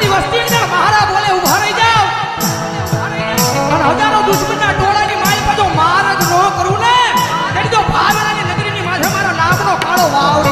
મારી વસ્તી અંદર મારા બોલે ઉભા રહી જાવ અને હજારો દુશ્મનના ટોળાની માલ પર જો માર જ ન કરું ને તેની તો ભાવેલાની નગરીની માથે મારા નામનો કાળો વાવડો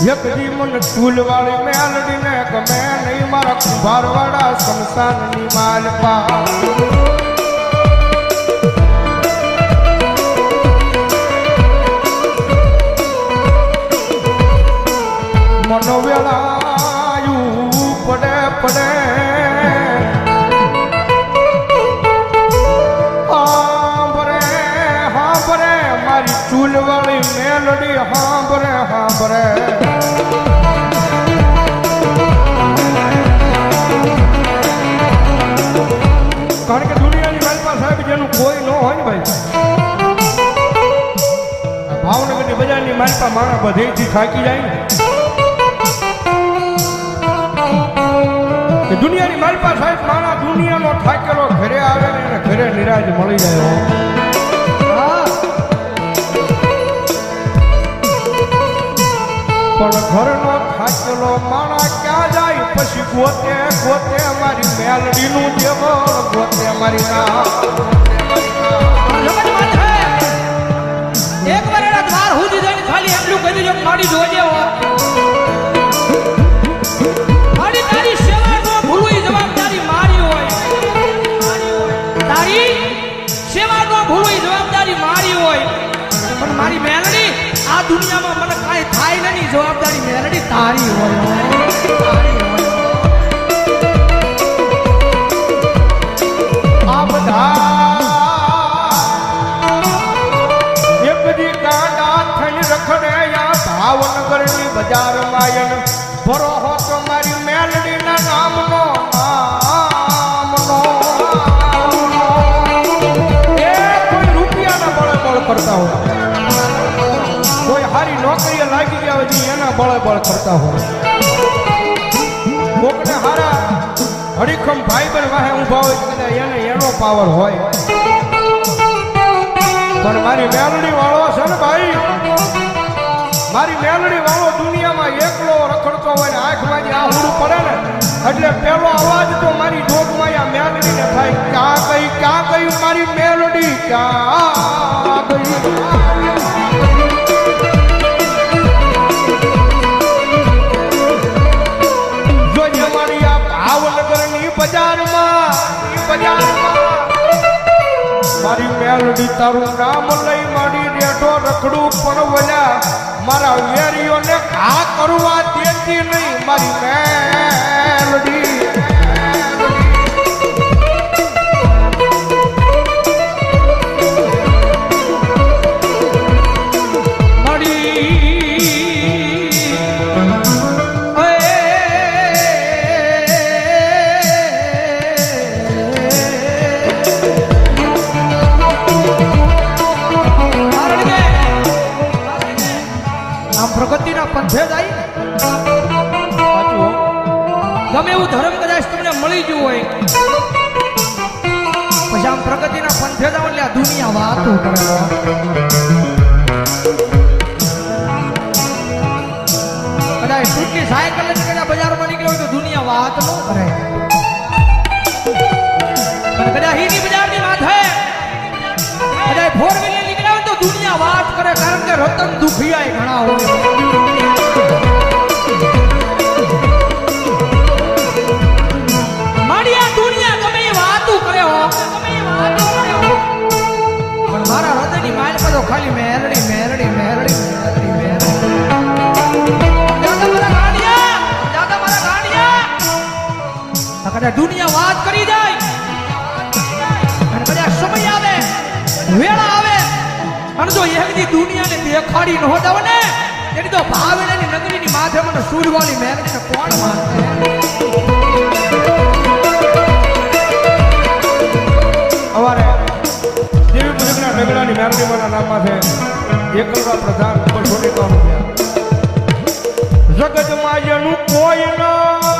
યકજી મન ટૂલવાળી મેલડીને ગમે નહીં મારા કુંભારવાળા શમશાનની માલપા મનો વેળાયું પડે પડે હાંભરે મારી ચૂલવાળી મેલડી હાંભરે હાંભરે કારણ કે દુનિયાની માલપા સાહેબ જેનું કોઈ ન હોય ને ભાઈ ભાવનગરની બજારની માલપા માણા બધેથી થાકી જાય ને દુનિયાની માલપા સાહેબ માણા દુનિયાનો થાકેલો ઘરે આવે ને એને ઘરે નિરાજ મળી જાય પણ ઘરનો થાકેલો માણા ક્યાં જાય પછી ગોતે ગોતે મારી મેલડીનું દેવળ ગોતે મારી એક વાર એના દ્વાર સુધી જઈને ખાલી એટલું કહી દેજો મારી જોજે હો મારી તારી સેવા નો ભૂલવી જવાબદારી મારી હોય તારી સેવા નો ભૂલવી જવાબદારી મારી હોય પણ મારી મેલડી આ દુનિયામાં મને કાંઈ થાય નહીં જવાબદારી મેલડી તારી હોય આ બધા એક દી કાંડા થઈને રખડે ભાવનગરની બજારમાં ભરો હો તો મારી મેલડીના નામનો એ કોઈ રૂપિયાના બળે બળ કરતા હોય કોઈ હારી નોકરીએ લાગી ગયા હોય એના બળે બળ કરતા હોય કોકને હારા હરીખમ ભાઈ બન વાહે ઊભા હોય કદાચ એને એનો પાવર હોય પણ મારી મેલડી વાળો છે ને ભાઈ મારી મેલડી વાળો દુનિયામાં એકલો રખડતો હોય ને આંખમાંથી આહુડું પડે ને એટલે પેલો અવાજ તો મારી જોગમાં આ મેલડીને થાય ક્યાં ગઈ મારી મેલડી ક્યાં ગઈ જોજે મારી આ ભાવનગરની બજારમાં મારી મેલડી તારું નામ લઈ મારી રેઠો રખડું પણ વળ્યા મારા વેરીઓને ઘા કરવા દેતી નહીં મારી મેલડી પ્રગતિના પંથે જાય ગમે એવું ધર્મ કદાચ તમને મળી ગયું હોય પછી આમ પ્રગતિના પંથે જાવ એટલે આ દુનિયા વાતો કરે કદાચ છૂટકી સાયકલ લઈને કદાચ બજારમાં નીકળ્યો હોય તો દુનિયા વાત ન કરે પણ કદાચ હીની બજારની વાત હે કદાચ ફોર વ્હીલર નીકળ્યા હોય તો દુનિયા વાત કરે કારણ કે રતન દુખિયા ઘણા હોય મારી આ દુનિયા ગમે એ વાતો કરે હો પણ મારા હૃદયની માલ પર તો ખાલી મેરડી મેરડી મેરડી મેરડી મેરડી દાદા મારા ગાંડિયા કદાચ દુનિયા વાત કરી જાય અને કદાચ સમય આવે વેળા આવે અને જો એકદી દુનિયાને દેખાડી ન હોતા ને એની તો ભાવેલાની નગરીની માથે મને સૂરવાળી મેરડીને કોણ માનશે અમારે દેવી પૂજકના ઢગલાની મેરડીમાના નામમાં છે એકલવા પ્રધાન ઉપર 2 રૂપિયા જગતમાં જેનું કોઈ ના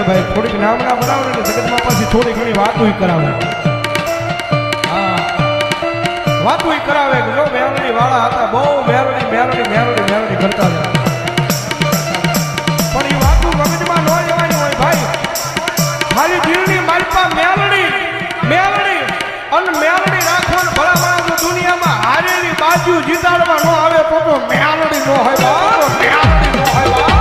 ભાઈ થોડીક નામના બનાવે ને જગતમાં પાછી થોડી ઘણી વાતો કરાવે હા વાતો કરાવે કે જો મેરડી વાળા હતા બહુ મેરડી મેરડી મેરડી મેરડી કરતા હતા પણ એ વાતો મગજમાં ન લેવાની હોય ભાઈ ખાલી દિલની માલપા મેરડી મેરડી અને મેરડી રાખવાનું ભલા ભલા તો દુનિયામાં હારેલી બાજુ જીતાડવા ન આવે તો મેરડી ન હોય બાપ મેરડી ન હોય બાપ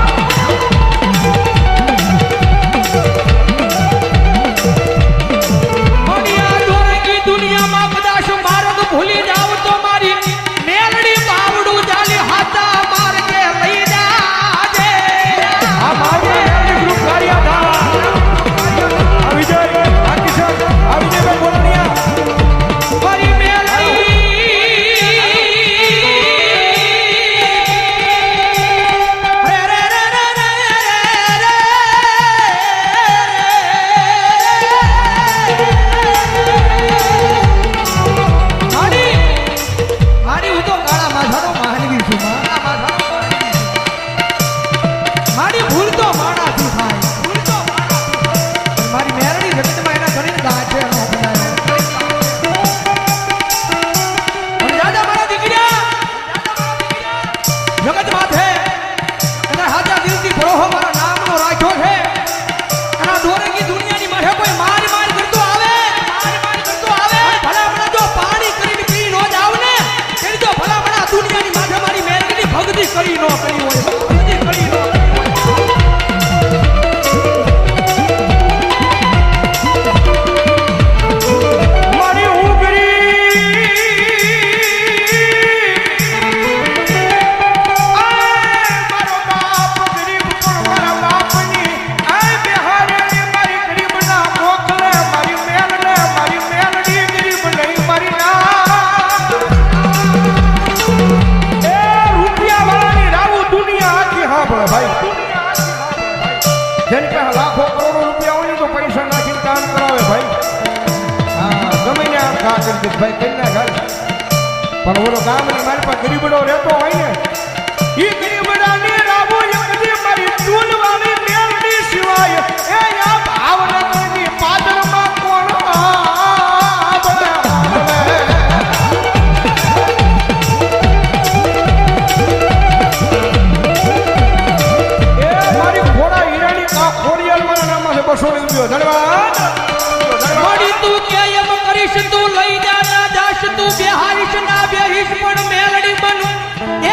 દુનિયામાં કદાચ માર્ગ ભૂલી જાવ તો મારી મેલડી બાવડું ચાલી હાથા માર્ગે લઈ જાજે આ મારી મેલડી ગ્રુપ કાર્યા થા આ વિજય આ કિશન આ વિજયભાઈ બોલનિયા મારી મેલડી રે રે રે રે રે મારી હું તો કાળા માથાનો માનવી છું મારી ભૂલ તો માણાથી થાય ભૂલ તો માણાથી મારી મેરડી જગતમાં એના કરીને ગાંઠે નો બનાવ્યો અને દાદા મારા દીકરા જગત માથે એના હાથા દિલથી ભરોહો મારા નામનો રાખ્યો છે એના દોરેકી દુનિયાની માથે કોઈ માર કરતો આવે ભલા ભલા જો પાણી કરીને પી નો જાવ ને તેની તો ભલા ભલા દુનિયાની માથે મારી મેરડીની ભક્તિ કરી નો કરી હોય ભક્તિ કરી નો મારી ઉગરી મારો બાપ ગરીબ પણ મારા બાપની આ બિહારની મારી ગરીબના મોકલે મારી મેલડી ગરીબ નહીં મારી ના એ રૂપિયા વાળાની રાવું દુનિયા આખી હાંભળે ભાઈ જેની પાસે લાખો કરોડો રૂપિયા હોય ને તો પૈસા નાખીને કામ કરાવે ભાઈ હા ગમે ને આમ ખા કરી દે ભાઈ કરી ના ખાય પણ ઓલો ગામની મારી પાસે ગરીબડો રહેતો હોય ને એ ગરીબડાની રાવો એકદી મારી ચૂલવાળી મેલડી સિવાય એ આ ભાવનગરની પાદરમાં કોણ આંબળે એ મારી ઘોડા હીરાની કા ખોડિયાલ મારા નામમાં છે 200 રૂપિયો ધન્યવાદ મારી તું કે એમ કરીશ તું લઈ જા ના જાશ તું બેહારીશ ના બેહીશ પણ મેલડી બનું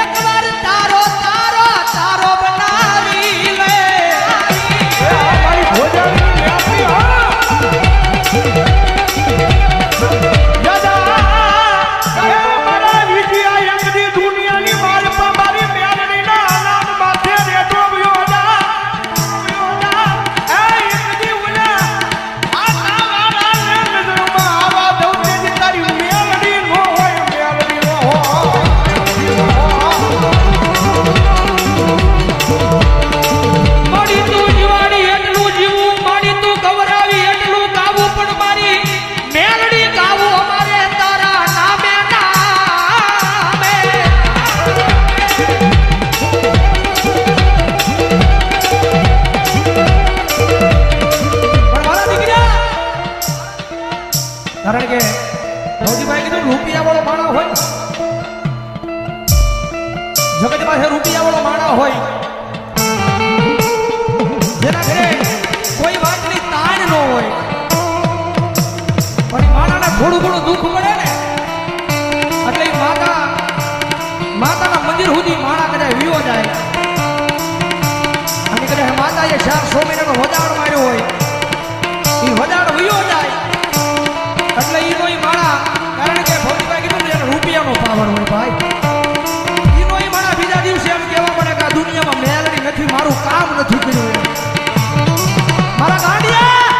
એકવાર તારો તારો તારો બનાવી લે એ આ મારી ભોજાની મેલડી હા દાદા એ મારા વિજયા એકદી દુનિયાની માલપા મારી મેલડીના નામ માથે રેટો ગયો જા એ એકદી ઉના આ તારા નજરમાં આવા દઉં તેની તારી મેલડી નો હોય મેલડી નો મારી તું જીવાડી એટલું જીવું મારી તું ગવરાવી એટલું ગાવું પણ મારી મેલડી ગાવું અમારે તારા નામે નામે પણ મારા દીકરા કારણ કે ભૌજીભાઈ કીધું રૂપિયા વાળો માણસ હોય જગત પાસે રૂપિયા વાળો માણસ હોય જેના ઘરે કોઈ વાતની તાણ ન હોય પણ માણાને થોડું ઘણું દુઃખ મળે ને એટલે ઈ માતાના મંદિર સુધી માણા કદાચ વિયો જાય અને કદાચ માતાએ 400 મહિનાનો વદાડ માર્યો હોય એ વદાડ વિયો જાય એટલે ઈનો ઈ માણા કારણ કે ભૌતિકભાઈ કીધું ને એને રૂપિયાનો પાવર હોય ભાઈ ઈનો ઈ માણા બીજા દિવસે એમ કહેવા પડે કે આ દુનિયામાં મેલડી નથી મારું કામ નથી કર્યું મારા ગાંડિયા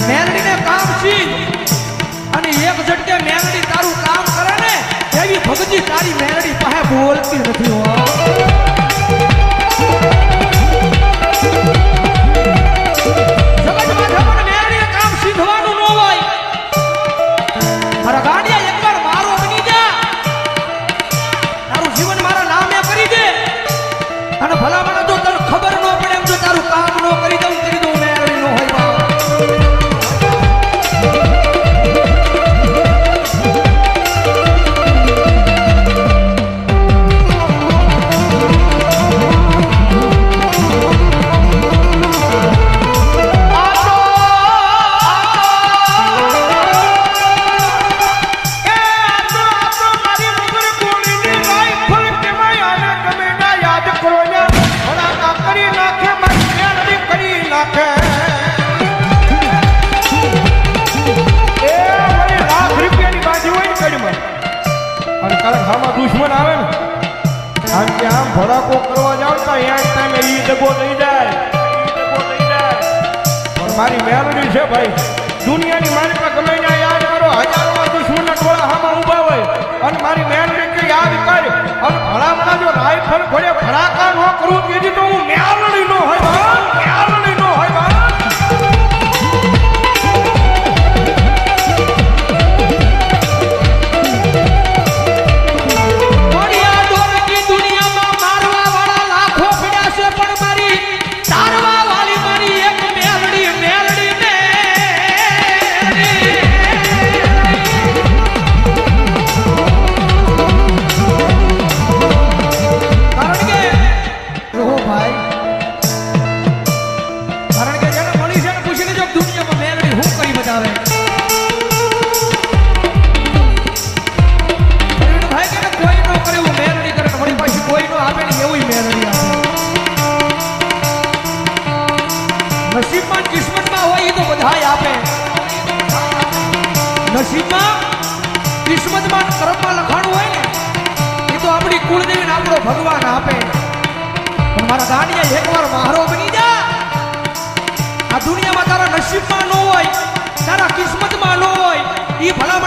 મેલડીને કામ સીધ અને એક ઝટકે મેલડી તારું કામ કરે ને એવી ભક્તિ તારી મેલડી પાસે બોલતી નથી હો અને ભલામણ જો તને ખબર ન પડે એમ જો તારું કામ કારણ કે આમ ભડાકો કરવા જાવ તો અહીંયા ટાઈમે ઈ ડગો લઈ જાય પણ મારી મેલડી છે ભાઈ દુનિયાની મારી પાસે ગમે ત્યાં યાદ કરો હજારોમાં દુશ્મનના ટોળા હામાં ઊભા હોય અને મારી મેલડી કે યાદ કરે અને ભલામણા જો રાઈફલ ઘોડે ભડાકા ન કરું તેથી તો હું મેલડી નો હોય મેલડી નો હોય નસીબમાં કિસ્મતમાં હોય એ તો બધાય આપે નસીબમાં કિસ્મતમાં કર્મમાં લખાણું હોય ને એ તો આપણી કુળદેવી ને આપણો ભગવાન આપે પણ મારા દાનિયા એકવાર મારો બની જા આ દુનિયામાં તારા નસીબમાં ન હોય તારા કિસ્મતમાં ન હોય એ ભલા